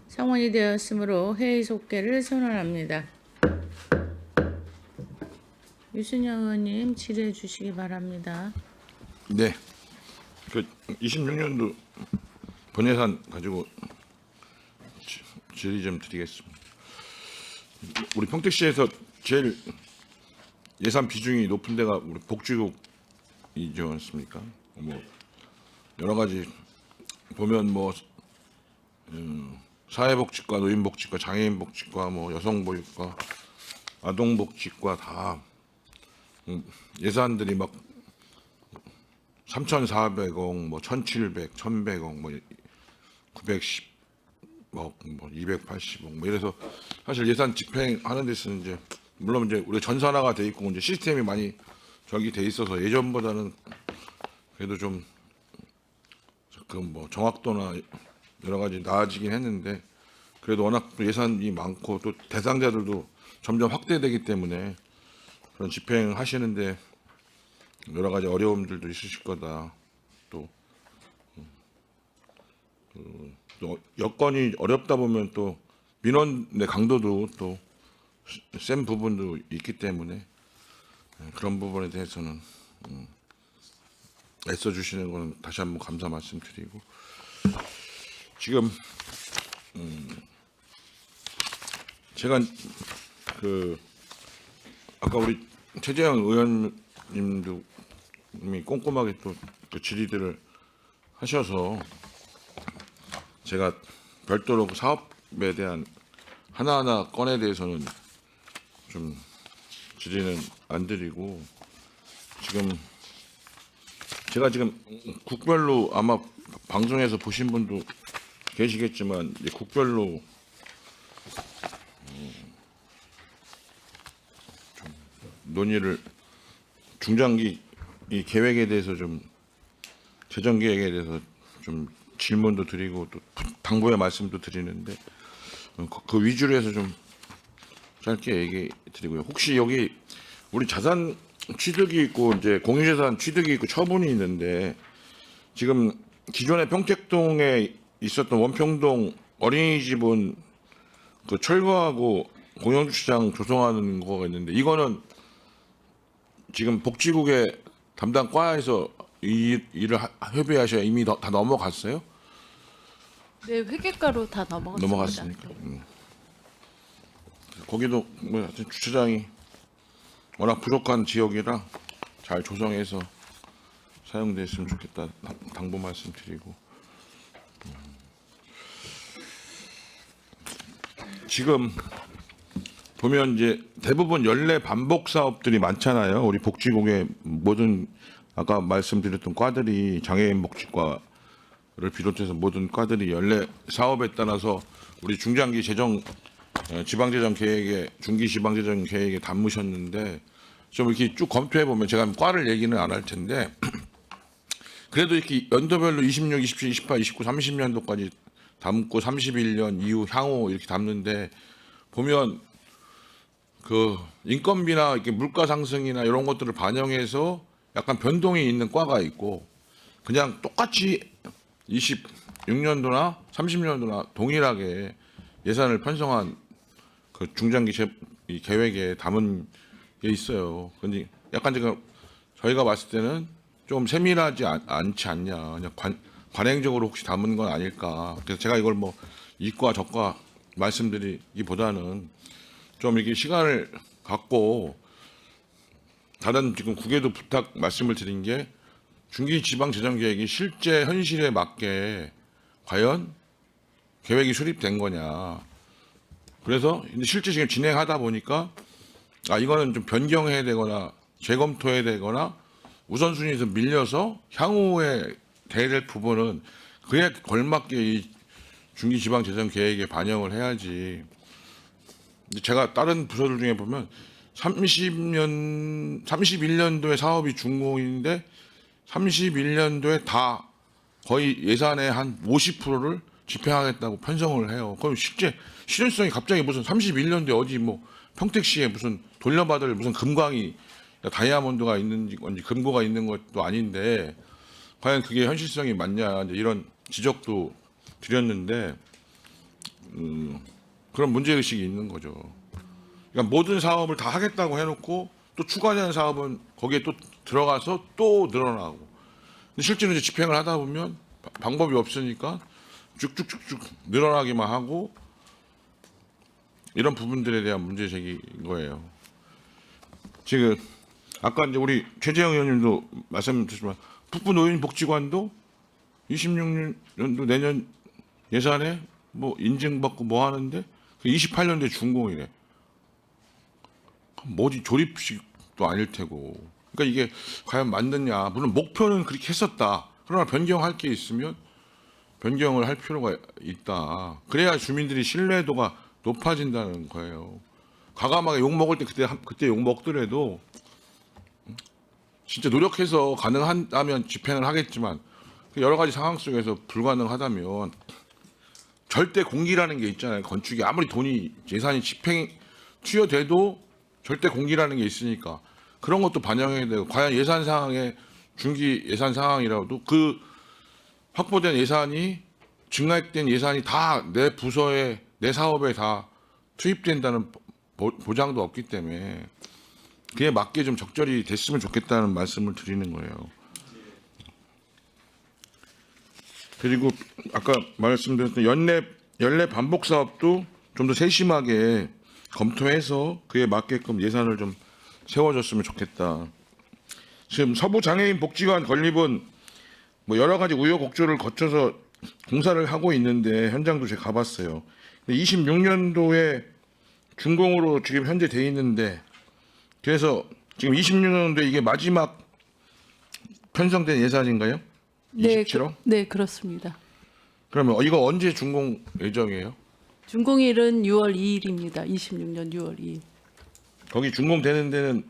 성원이 되었으므로 회의 속개를 선언합니다. 유순영 의원님 질의해 주시기 바랍니다. 네, 그 26년도 본예산 가지고 질의 좀 드리겠습니다. 우리 평택시에서 제일 예산 비중이 높은 데가 우리 복지국이지 않습니까? 뭐 여러 가지 보면 뭐 사회복지과, 노인복지과, 장애인복지과, 뭐 여성보육과, 아동복지과 다 예산들이 막 3,400억, 뭐 1,700, 1,100억, 뭐 910억, 뭐 280억, 뭐 이래서 사실 예산 집행하는 데서는 이제 물론 이제 우리 전산화가 돼 있고 이제 시스템이 많이 저기 돼 있어서 예전보다는 그래도 좀 그 뭐 정확도나 여러 가지 나아지긴 했는데 그래도 워낙 또 예산이 많고 또 대상자들도 점점 확대되기 때문에 그런 집행하시는데 여러 가지 어려움들도 있으실 거다. 또 여건이 어렵다 보면 또 민원의 강도도 또 센 부분도 있기 때문에 그런 부분에 대해서는 애써 주시는 건 다시 한번 감사 말씀드리고 지금 제가 그 아까 우리 최재형 의원님도 이미 꼼꼼하게 또 그 질의들을 하셔서 제가 별도로 그 사업에 대한 하나하나 건에 대해서는 좀 질의는 안 드리고 지금 제가 지금 국별로 아마 방송에서 보신 분도 계시겠지만 이제 국별로 좀 논의를 중장기 이 계획에 대해서 좀 재정 계획에 대해서 좀 질문도 드리고 또 당부의 말씀도 드리는데 그 위주로 해서 좀 짧게 얘기 드리고요. 혹시 여기 우리 자산 취득이 있고 이제 공유재산 취득이 있고 처분이 있는데 지금 기존에 평택동에 있었던 원평동 어린이집은 그 철거하고 공영주차장 조성하는 거가 있는데 이거는 지금 복지국의 담당 과에서 이 일을 협의하셔야 이미 다 넘어갔어요? 네, 회계과로 다 넘어갔습니다. 넘어갔으니까. 네. 거기도 뭐 하여튼 주차장이 워낙 부족한 지역이라 잘 조성해서 사용됐으면 좋겠다 당부 말씀드리고 지금 보면 이제 대부분 연례 반복 사업들이 많잖아요. 우리 복지국의 모든 아까 말씀드렸던 과들이 장애인 복지과를 비롯해서 모든 과들이 연례 사업에 따라서 우리 중장기 재정 지방재정 계획에 중기 지방재정 계획에 담으셨는데 좀 이렇게 쭉 검토해 보면 제가 과를 얘기는 안 할 텐데 그래도 이렇게 연도별로 26, 27, 28, 29, 30년도까지 담고 31년 이후 향후 이렇게 담는데 보면 그 인건비나 이렇게 물가 상승이나 이런 것들을 반영해서 약간 변동이 있는 과가 있고 그냥 똑같이 26년도나 30년도나 동일하게 예산을 편성한 그 중장기 이 계획에 담은 게 있어요. 근데 약간 지금 저희가 봤을 때는 좀 세밀하지 않지 않냐. 그냥 관행적으로 혹시 담은 건 아닐까. 그래서 제가 이걸 뭐 이과 저과 말씀드리기보다는 좀 이렇게 시간을 갖고 다른 지금 국에도 부탁 말씀을 드린 게 중기 지방 재정 계획이 실제 현실에 맞게 과연 계획이 수립된 거냐. 그래서 실제 지금 진행하다 보니까 이거는 좀 변경해야 되거나 재검토해야 되거나 우선순위에서 밀려서 향후에 돼야 될 부분은 그에 걸맞게 이 중기지방재정 계획에 반영을 해야지. 제가 다른 부서들 중에 보면 31년도에 사업이 준공인데 31년도에 다 거의 예산의 한 50%를 집행하겠다고 편성을 해요. 그럼 실제 실효성이 갑자기 무슨 31년도에 어디 뭐 평택시에 무슨 돌려받을 무슨 금광이 다이아몬드가 있는 건지 금고가 있는 것도 아닌데 과연 그게 현실성이 맞냐 이제 이런 지적도 드렸는데 그런 문제 의식이 있는 거죠. 그러니까 모든 사업을 다 하겠다고 해놓고 또 추가되는 사업은 거기에 또 들어가서 또 늘어나고. 근데 실제로 이제 집행을 하다 보면 방법이 없으니까 쭉쭉쭉쭉 늘어나기만 하고 이런 부분들에 대한 문제 제기인 거예요. 지금 아까 이제 우리 최재형 의원님도 말씀드렸지만 북부노인복지관도 26년도 내년 예산에 뭐 인증받고 뭐 하는데 28년도에 준공이래. 뭐지 조립식도 아닐 테고. 그러니까 이게 과연 맞느냐. 물론 목표는 그렇게 했었다. 그러나 변경할 게 있으면 변경을 할 필요가 있다. 그래야 주민들이 신뢰도가 높아진다는 거예요. 과감하게 욕 먹을 때 그때 욕 먹더라도 진짜 노력해서 가능하다면 집행을 하겠지만 여러 가지 상황 속에서 불가능하다면 절대 공기라는 게 있잖아요. 건축이 아무리 돈이 예산이 집행 투여돼도 절대 공기라는 게 있으니까 그런 것도 반영해야 되고 과연 예산 상황에 중기 예산 상황이라도 그 확보된 예산이 증액된 예산이 다 내 부서에 내 사업에 다 투입된다는 보장도 없기 때문에 그에 맞게 좀 적절히 됐으면 좋겠다는 말씀을 드리는 거예요. 그리고 아까 말씀드렸던 연례 반복 사업도 좀 더 세심하게 검토해서 그에 맞게끔 예산을 좀 세워줬으면 좋겠다. 지금 서부 장애인 복지관 건립은 뭐 여러 가지 우여곡절을 거쳐서 공사를 하고 있는데 현장도 제가 가봤어요. 26년도에 준공으로 지금 현재 돼 있는데 그래서 지금 26년도에 이게 마지막 편성된 예산인가요? 네, 27억? 네, 그렇습니다. 그러면 이거 언제 준공 예정이에요? 준공일은 6월 2일입니다. 26년 6월 2일. 거기 준공되는 데는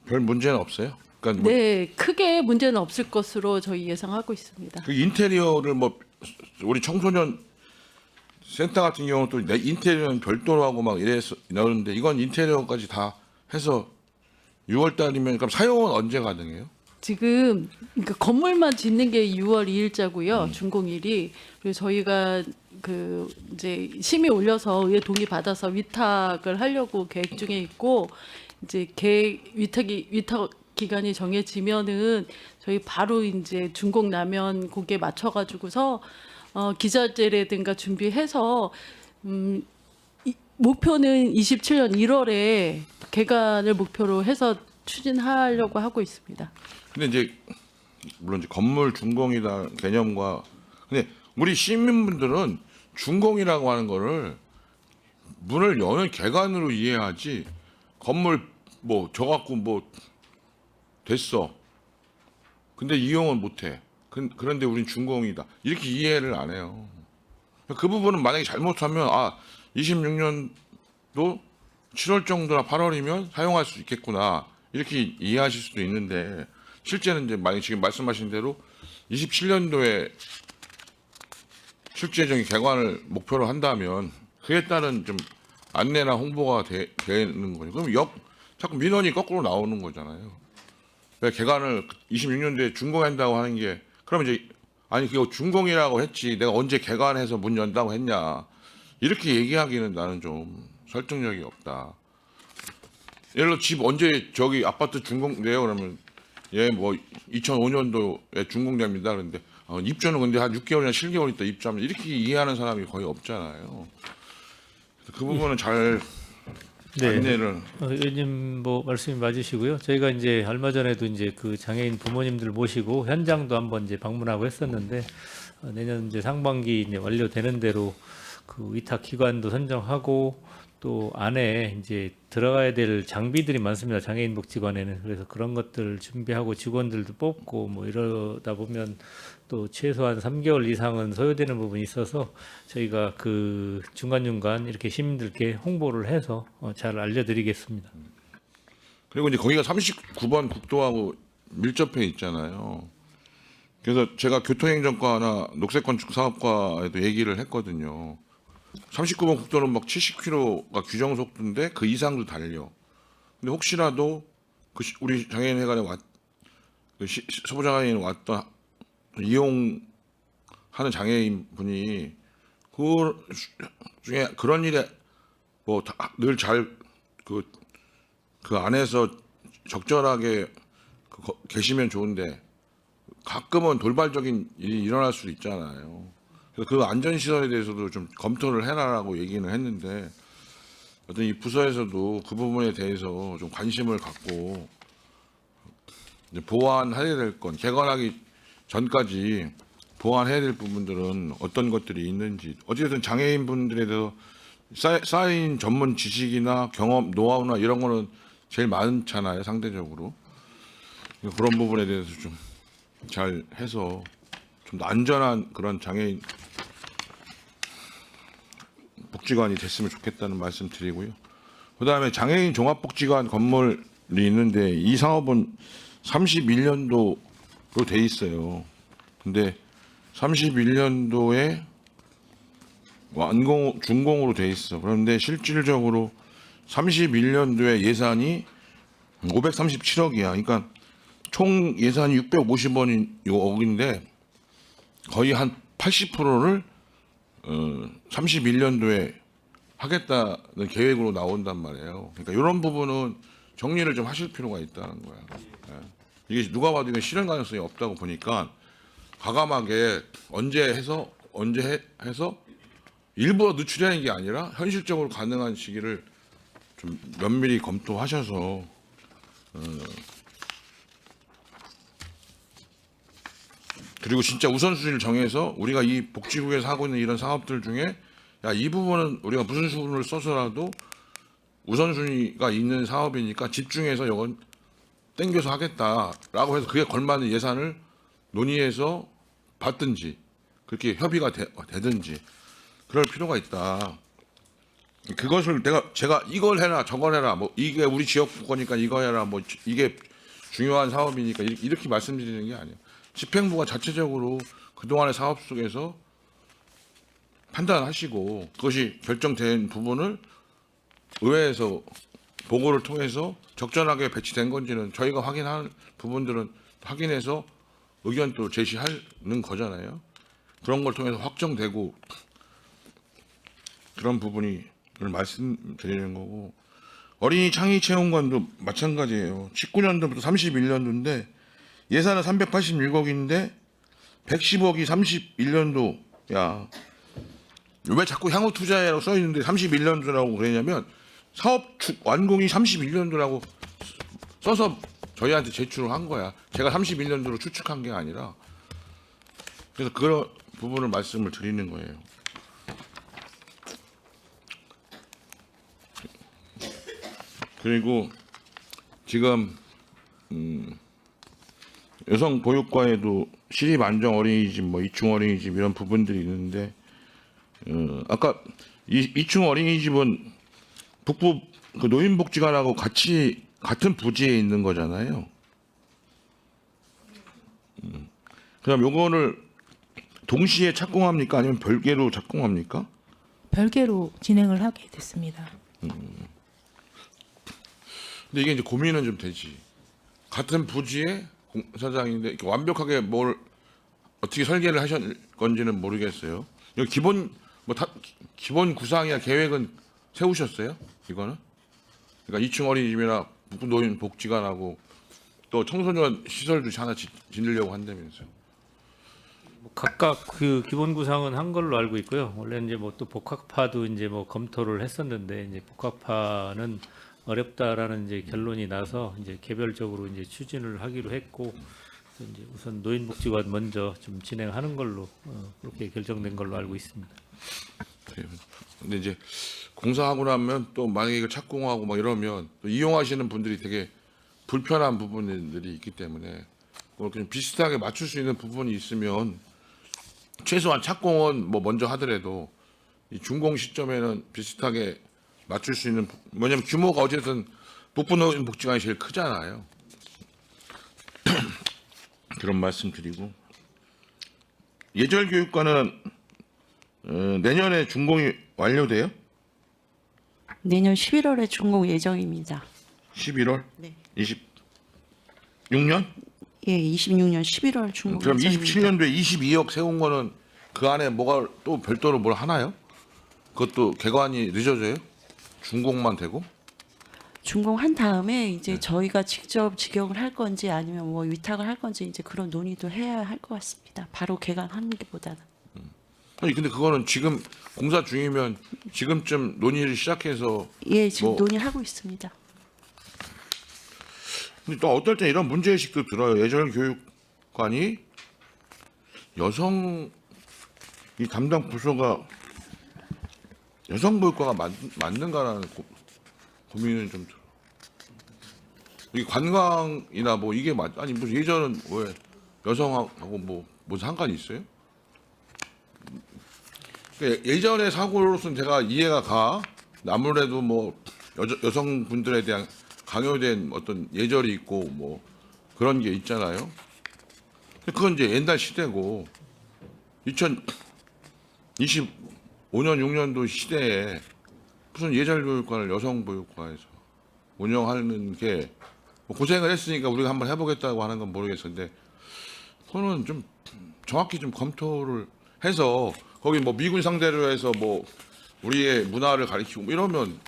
별 문제는 없어요? 그러니까 뭐 네, 크게 문제는 없을 것으로 저희 예상하고 있습니다. 그 인테리어를 뭐 우리 청소년 센터 같은 경우는 또 인테리어는 별도로 하고 막 이래서 나오는데 이건 인테리어까지 다 해서 6월 달이면 그럼 사용은 언제 가능해요? 지금 그러니까 건물만 짓는 게 6월 2일자고요. 준공일이. 그리고 저희가 그 이제 심의 올려서 의회 동의 받아서 위탁을 하려고 계획 중에 있고 이제 위탁 기간이 정해지면은 저희 바로 이제 준공 나면 거기에 맞춰 가지고서 기자재라든가 준비해서 목표는 27년 1월에 개관을 목표로 해서 추진하려고 하고 있습니다. 근데 이제 물론 이제 건물 준공이다 개념과 근데 우리 시민분들은 준공이라고 하는 거를 문을 여는 개관으로 이해하지 건물 뭐 져갖고 뭐 됐어. 근데 이용은 못해. 그런데 우린 준공이다. 이렇게 이해를 안 해요. 그 부분은 만약에 잘못하면 26년도 7월 정도나 8월이면 사용할 수 있겠구나. 이렇게 이해하실 수도 있는데 실제는 이제 만약 지금 말씀하신 대로 27년도에 실제적인 개관을 목표로 한다면 그에 따른 좀 안내나 홍보가 되는 거죠. 그럼 자꾸 민원이 거꾸로 나오는 거잖아요. 왜 개관을 26년도에 준공한다고 하는 게 그럼 이제 아니 그거 준공이라고 했지 내가 언제 개관해서 문 연다고 했냐 이렇게 얘기하기는 나는 좀 설득력이 없다. 예를 들어 집 언제 저기 아파트 준공돼요 그러면 뭐 2005년도에 준공됩니다. 그런데 입주는 근데 한 6개월이나 7개월 있다 입주하면 이렇게 이해하는 사람이 거의 없잖아요. 그 부분은 잘 안내를. 의원님 뭐 말씀이 맞으시고요. 저희가 이제 얼마 전에도 이제 그 장애인 부모님들 모시고 현장도 한번 이제 방문하고 했었는데 내년 이제 상반기 이제 완료되는 대로 그 위탁 기관도 선정하고 또 안에 이제 들어가야 될 장비들이 많습니다. 장애인 복지관에는. 그래서 그런 것들 준비하고 직원들도 뽑고 뭐 이러다 보면 또 최소한 3개월 이상은 소요되는 부분이 있어서 저희가 그 중간중간 이렇게 시민들께 홍보를 해서 잘 알려드리겠습니다. 그리고 이제 거기가 39번 국도하고 밀접해 있잖아요. 그래서 제가 교통행정과나 녹색건축사업과에도 얘기를 했거든요. 39번 국도는 막 70km가 규정 속도인데 그 이상도 달려. 근데 혹시라도 우리 장애인회관에 서부장애인 왔던 이용하는 장애인 분이 그 중에 그런 일에 뭐 늘 잘 그 안에서 적절하게 계시면 좋은데 가끔은 돌발적인 일이 일어날 수도 있잖아요. 그래서 그 안전시설에 대해서도 좀 검토를 해라라고 얘기는 했는데 어떤 이 부서에서도 그 부분에 대해서 좀 관심을 갖고 이제 보완해야 될 건 개관하기 전까지 보완해야 될 부분들은 어떤 것들이 있는지 어쨌든 장애인 분들에 대해서 쌓인 전문 지식이나 경험, 노하우나 이런 거는 제일 많잖아요, 상대적으로. 그런 부분에 대해서 좀 잘 해서 좀 더 안전한 그런 장애인 복지관이 됐으면 좋겠다는 말씀 드리고요. 그다음에 장애인 종합복지관 건물이 있는데 이 사업은 31년도로 돼 있어요. 근데 31년도에 준공으로 돼 있어. 그런데 실질적으로 31년도에 예산이 537억이야. 그러니까 총 예산이 650억인데 거의 한 80%를 31년도에 하겠다는 계획으로 나온단 말이에요. 그러니까 이런 부분은 정리를 좀 하실 필요가 있다는 거야. 예. 이게 누가 봐도 이게 실현 가능성이 없다고 보니까 과감하게 언제 해서 일부러 늦추려는 게 아니라 현실적으로 가능한 시기를 좀 면밀히 검토하셔서 그리고 진짜 우선순위를 정해서 우리가 이 복지국에서 하고 있는 이런 사업들 중에 야, 이 부분은 우리가 무슨 수준을 써서라도 우선순위가 있는 사업이니까 집중해서 이건 땡겨서 하겠다라고 해서 그에 걸맞는 예산을 논의해서 받든지 그렇게 협의가 되든지 그럴 필요가 있다. 그것을 제가 이걸 해라 저걸 해라 뭐 이게 우리 지역 거니까 이거 해라 뭐 이게 중요한 사업이니까 이렇게 말씀드리는 게 아니에요. 집행부가 자체적으로 그동안의 사업 속에서 판단하시고 그것이 결정된 부분을 의회에서 보고를 통해서 적절하게 배치된 건지는 저희가 확인할 부분들은 확인해서 의견도 제시하는 거잖아요. 그런 걸 통해서 확정되고 그런 부분을 말씀드리는 거고 어린이 창의 체험관도 마찬가지예요. 19년도부터 31년도인데 예산은 386억인데 110억이 31년도야. 왜 자꾸 향후 투자라고 써 있는데 31년도라고 그러냐면 사업 완공이 31년도라고 써서 저희한테 제출을 한 거야. 제가 31년도로 추측한 게 아니라. 그래서 그런 부분을 말씀을 드리는 거예요. 그리고 지금 여성 보육과에도 시립 안정 어린이집, 뭐 이충 어린이집 이런 부분들이 있는데 아까 이충 어린이집은 북부 그 노인복지관하고 같은 부지에 있는 거잖아요. 그럼 요거를 동시에 착공합니까? 아니면 별개로 착공합니까? 별개로 진행을 하게 됐습니다. 근데 이게 이제 고민은 좀 되지. 같은 부지에 공사장인데 이렇게 완벽하게 뭘 어떻게 설계를 하실 건지는 모르겠어요. 여기 기본 구상이나 계획은 세우셨어요? 이거는? 그러니까 2층 어린이집이나 노인 복지관하고 또 청소년 시설도 하나 짓으려고 한다면서요. 각각 그 기본 구상은 한 걸로 알고 있고요. 원래 이제 뭐 또 복합파도 이제 뭐 검토를 했었는데 이제 복합파는 어렵다라는 이제 결론이 나서 이제 개별적으로 이제 추진을 하기로 했고 이제 우선 노인복지관 먼저 좀 진행하는 걸로 그렇게 결정된 걸로 알고 있습니다. 그래요. 근데 이제 공사하고 나면 또 만약에 이거 착공하고 막 이러면 또 이용하시는 분들이 되게 불편한 부분들이 있기 때문에 뭐 그냥 비슷하게 맞출 수 있는 부분이 있으면 최소한 착공은 뭐 먼저 하더라도 이 준공 시점에는 비슷하게 맞출 수 있는 뭐냐면 규모가 어쨌든 북부노인복지관이 제일 크잖아요. 그런 말씀드리고 예절교육관은 내년에 준공이 완료돼요? 내년 11월에 준공 예정입니다. 11월? 네. 26년? 예, 26년 11월 준공 그럼 예정입니다. 27년도에 22억 세운 거는 그 안에 뭐가 또 별도로 뭘 하나요? 그것도 개관이 늦어져요? 준공만 되고? 준공한 다음에 이제 저희가 직접 직영을 할 건지 아니면 뭐 위탁을 할 건지 이제 그런 논의도 해야 할 것 같습니다. 바로 개관하는 게보다는. 아니 근데 그거는 지금 공사 중이면 지금쯤 논의를 시작해서 예, 지금 뭐- 논의를 하고 있습니다. 근데 또 어떨 때 이런 문제의식도 들어요. 예절 교육관이 여성 이 담당 부서가 여성 보육과가 맞는가라는 고민은 좀 들어. 이 관광이나 뭐 이게 아니 무슨 예전은 왜 여성하고 뭐 무슨 상관이 있어요? 그러니까 예전의 사고로서는 제가 이해가 가. 아무래도 뭐 여성분들에 대한 강요된 어떤 예절이 있고 뭐 그런 게 있잖아요. 근데 그건 이제 옛날 시대고 2025년 6년도 시대에 무슨 예절교육관을 여성보육과에서 운영하는 게뭐 고생을 했으니까 우리가 한번 해보겠다고 하는 건 모르겠었는데 그거는 좀 정확히 좀 검토를 해서 거기 뭐 미군 상대로 해서 뭐 우리의 문화를 가리키고 뭐 이러면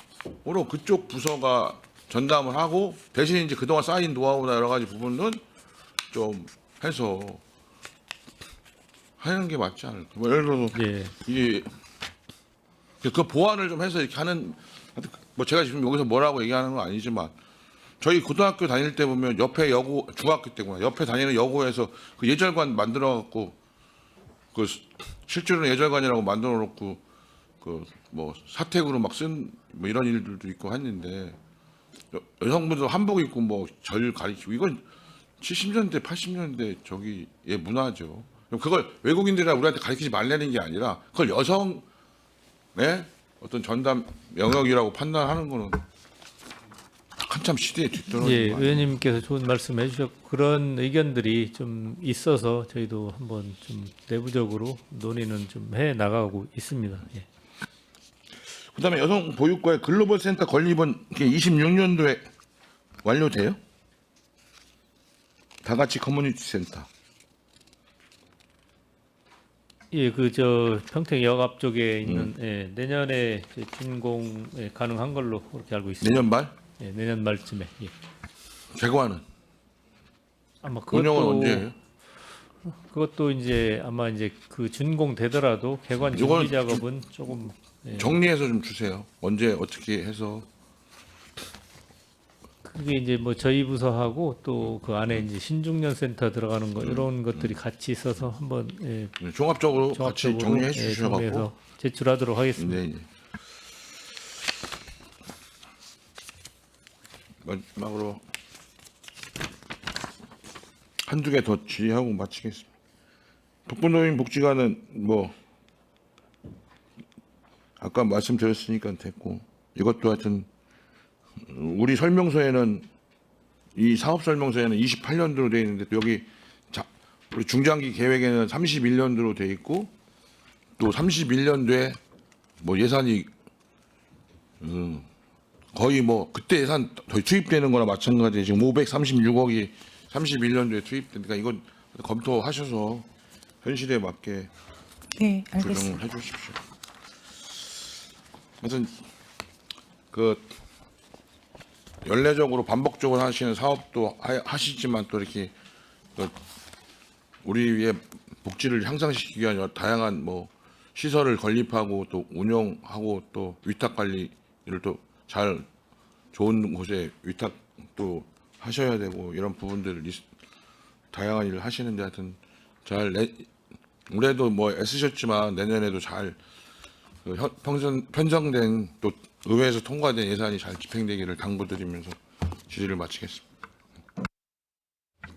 오히려 그쪽 부서가 전담을 하고 대신 이제 그동안 쌓인 노하우나 여러 가지 부분은 좀 해서 하는 게 맞지 않을까. 뭐 예를 들어서 예. 이게 그 보완을 좀 해서 이렇게 하는 뭐 제가 지금 여기서 뭐라고 얘기하는 건 아니지만 저희 고등학교 다닐 때 보면 옆에 여고 중학교 때구나 옆에 다니는 여고에서 그 예절관 만들어 갖고 그 실제로는 예절관이라고 만들어 놓고 그 뭐 사택으로 막 쓴 뭐 이런 일들도 있고 했는데 여성분들 한복 입고 뭐 절 가리키고 이건 70년대 80년대 저기의 문화죠. 그걸 외국인들이나 우리한테 가르치지 말라는 게 아니라 그걸 여성의 어떤 전담 영역이라고 판단하는 거는 한참 시대에 뒤떨어진 예, 거 아니에요? 의원님께서 좋은 말씀 해주셨고 그런 의견들이 좀 있어서 저희도 한번 좀 내부적으로 논의는 좀 해 나가고 있습니다. 예. 그다음에 여성 보육과의 글로벌 센터 건립은 26년도에 완료돼요? 다 같이 커뮤니티 센터. 예, 그 저 평택역 앞쪽에 있는 예, 내년에 이제 준공 가능한 걸로 그렇게 알고 있습니다. 내년 말? 예, 내년 말쯤에. 예. 개관은 아마 운영은 언제예요? 그것도 이제 아마 이제 그 준공 되더라도 개관 이거는 준비 작업은 조금 예, 정리해서 좀 주세요. 언제 어떻게 해서 그게 이제 뭐 저희 부서하고 또 그 안에 이제 신중년 센터 들어가는 거 이런 것들이 같이 있어서 한번 예, 종합적으로 같이 종합적으로 정리해 예, 주셔 갖고 정리해서 제출하도록 하겠습니다. 네. 마지막으로 한두 개 더 질의하고 마치겠습니다. 북부노인 복지관은 뭐 아까 말씀드렸으니까 됐고 이것도 하여튼 우리 설명서에는 이 사업 설명서에는 28년도로 되어 있는데 또 여기 우리 중장기 계획에는 31년도로 되어 있고 또 31년도에 뭐 예산이 거의 뭐 그때 예산 더 투입되는 거나 마찬가지에 지금 536억이 31년도에 투입되니까 이건 검토하셔서 현실에 맞게 네, 조정을 알겠습니다. 해주십시오. 하여튼 그 연례적으로 반복적으로 하시는 사업도 하시지만 또 이렇게 그 우리의 복지를 향상시키기 위한 여러 다양한 뭐 시설을 건립하고 또 운영하고 또 위탁 관리를 또 잘 좋은 곳에 위탁도 하셔야 되고 이런 부분들 다양한 일을 하시는데 하여튼 잘 올해도 뭐 애쓰셨지만 내년에도 잘 편성된 또 의회에서 통과된 예산이 잘 집행되기를 당부드리면서 질의를 마치겠습니다.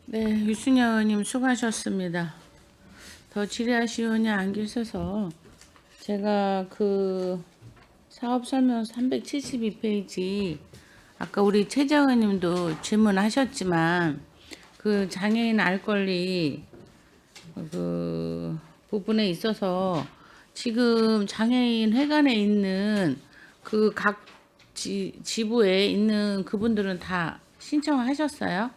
네, 유순영 의원님 수고하셨습니다. 더 질의하실 의원이 안 계셔서 제가 그 사업 설명서 372페이지 아까 우리 최정 의원님도 질문하셨지만 그 장애인 알 권리 그 부분에 있어서 지금 장애인 회관에 있는 그 각 지부에 있는 그분들은 다 신청을 하셨어요?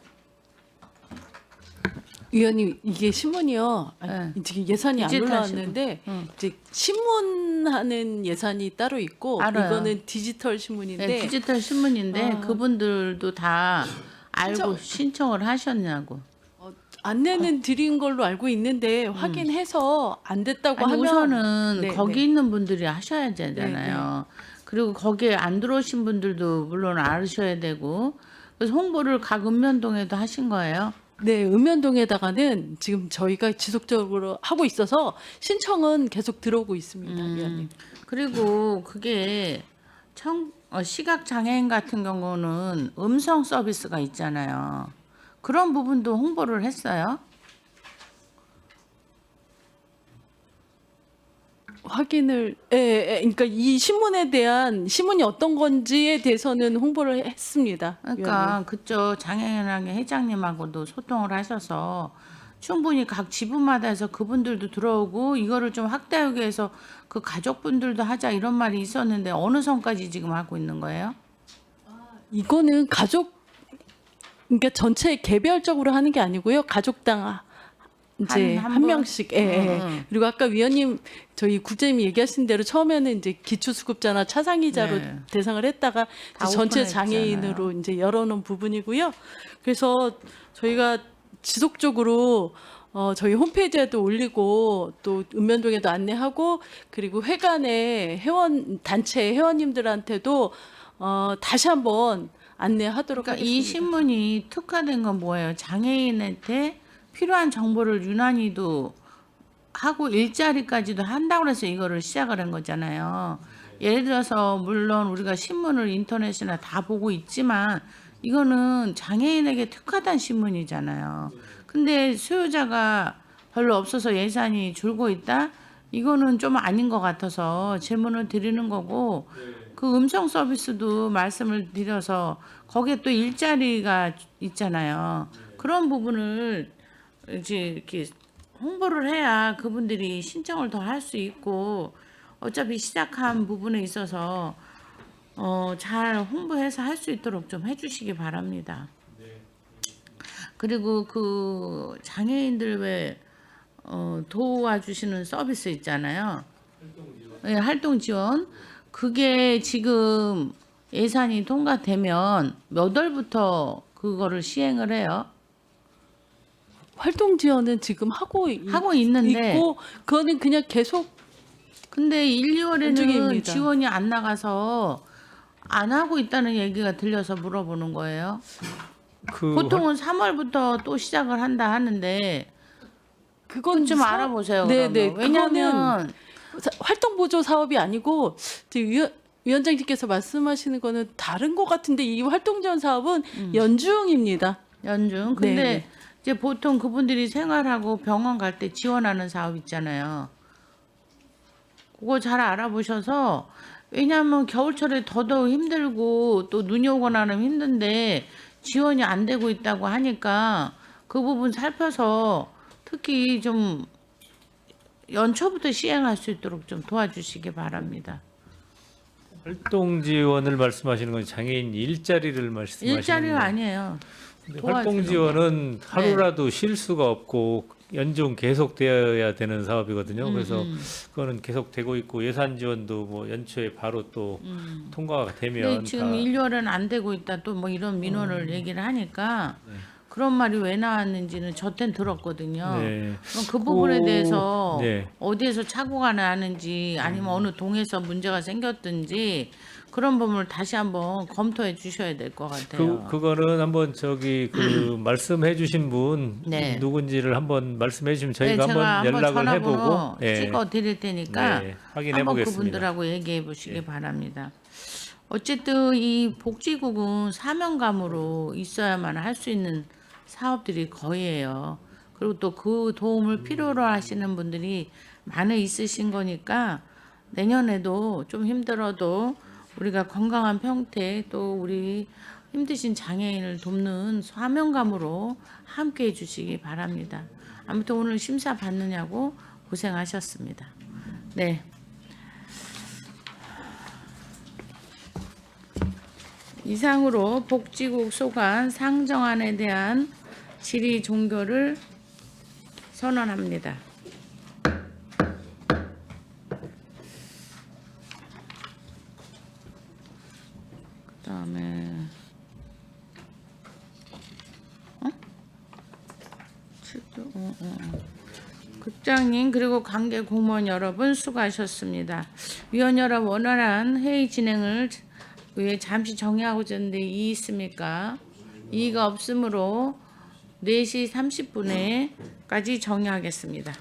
의원님 이게 신문이요. 네. 지금 예산이 안 디지털 올라왔는데 신문. 이제 신문하는 예산이 따로 있고 알아요. 이거는 디지털 신문인데 네, 디지털 신문인데 그분들도 다 알고 신청을 하셨냐고. 안내는 드린 걸로 알고 있는데 확인해서 안 됐다고 아니, 하면 우선은 네, 거기 네. 있는 분들이 하셔야 되잖아요. 그리고 거기에 안 들어오신 분들도 물론 알으셔야 되고. 그래서 홍보를 각 읍면동에도 하신 거예요. 네, 읍면동에다가는 지금 저희가 지속적으로 하고 있어서 신청은 계속 들어오고 있습니다, 위원님. 그리고 그게 시각 장애인 같은 경우는 음성 서비스가 있잖아요. 그런 부분도 홍보를 했어요. 확인을 그러니까 이 신문에 대한 신문이 어떤 건지에 대해서는 홍보를 했습니다. 그러니까 그쪽 장애인학회 회장님하고도 소통을 하셔서 충분히 각 지부마다 해서 그분들도 들어오고 이거를 좀 확대하기 위해서 그 가족분들도 하자 이런 말이 있었는데 어느 선까지 지금 하고 있는 거예요? 이거는 그러니까 전체 개별적으로 하는 게 아니고요. 가족당 이제 한 한 분? 명씩. 예. 그리고 아까 위원님 저희 국장님이 얘기하신 대로 처음에는 이제 기초수급자나 차상위자로 네. 대상을 했다가 다 이제 전체 오픈했잖아요. 장애인으로 이제 열어놓은 부분이고요. 그래서 저희가 지속적으로 저희 홈페이지에도 올리고 또 읍면동에도 안내하고 그리고 회관의 회원 단체 회원님들한테도 다시 한번 안내하도록 그러니까 하겠습니다. 이 신문이 특화된 건 뭐예요? 장애인한테 필요한 정보를 유난히도 하고 일자리까지도 한다고 해서 이거를 시작을 한 거잖아요. 예를 들어서 물론 우리가 신문을 인터넷이나 다 보고 있지만 이거는 장애인에게 특화된 신문이잖아요. 근데 수요자가 별로 없어서 예산이 줄고 있다? 이거는 좀 아닌 것 같아서 질문을 드리는 거고 그 음성 서비스도 말씀을 드려서 거기에 또 일자리가 있잖아요. 그런 부분을 이제 이렇게 홍보를 해야 그분들이 신청을 더 할 수 있고 어차피 시작한 부분에 있어서 잘 홍보해서 할 수 있도록 좀 해주시기 바랍니다. 그리고 그 장애인들 왜 도와주시는 서비스 있잖아요. 네, 활동 지원. 그게 지금 예산이 통과되면 몇 월부터 그거를 시행을 해요? 활동 지원은 지금 하고 있는데 있고 그거는 그냥 계속 근데 1, 2월에는 움직입니다. 지원이 안 나가서 안 하고 있다는 얘기가 들려서 물어보는 거예요. 그 보통은 3월부터 또 시작을 한다 하는데 그건 좀 알아보세요. 네네. 그러면. 왜냐하면 활동 보조 사업이 아니고 지금 위원장님께서 말씀하시는 거는 다른 것 같은데 이 활동 지원 사업은 연중입니다. 연중. 근데 네. 이제 보통 그분들이 생활하고 병원 갈 때 지원하는 사업 있잖아요. 그거 잘 알아보셔서 왜냐하면 겨울철에 더더욱 힘들고 또 눈이 오거나 하면 힘든데 지원이 안 되고 있다고 하니까 그 부분 살펴서 특히 좀 연초부터 시행할 수 있도록 좀 도와주시기 바랍니다. 활동 지원을 말씀하시는 건 장애인 일자리를 말씀하시는 일자리가 거예요. 아니에요. 근데 도와주는 활동 지원은 하루라도 쉴 수가 없고 연중 계속되어야 되는 사업이거든요. 그래서 그거는 계속되고 있고 예산 지원도 뭐 연초에 바로 또 통과가 되면 근데 지금 다 1, 2월은 안 되고 있다 또 뭐 이런 민원을 얘기를 하니까 그런 말이 왜 나왔는지는 저땐 들었거든요. 네. 그럼 그 부분에 그- 대해서 네. 어디에서 착오가 나는지 아니면 어느 동에서 문제가 생겼든지 그런 부분을 다시 한번 검토해 주셔야 될 것 같아요. 그거는 한번 저기 그 말씀해 주신 분 네. 누군지를 한번 말씀해 주시면 저희가 네, 제가 한번 연락을 전화번호 해보고 예. 찍어 드릴 테니까 네, 확인해 한번 보겠습니다. 그분들하고 얘기해 보시기 바랍니다. 어쨌든 이 복지국은 사명감으로 있어야만 할 수 있는 사업들이 거의예요. 그리고 또 그 도움을 필요로 하시는 분들이 많이 있으신 거니까 내년에도 좀 힘들어도 우리가 건강한 평택 또 우리 힘드신 장애인을 돕는 사명감으로 함께 해주시기 바랍니다. 아무튼 오늘 심사 받느냐고 고생하셨습니다. 네. 이상으로 복지국 소관 상정안에 대한 질의 종결을 선언합니다. 그다음에 국장님 그리고 관계 공무원 여러분 수고하셨습니다. 위원 여러분 원활한 회의 진행을 위해 잠시 정의하고자 하는데 이의 있습니까? 이의가 없으므로 4시 30분에까지 정의하겠습니다.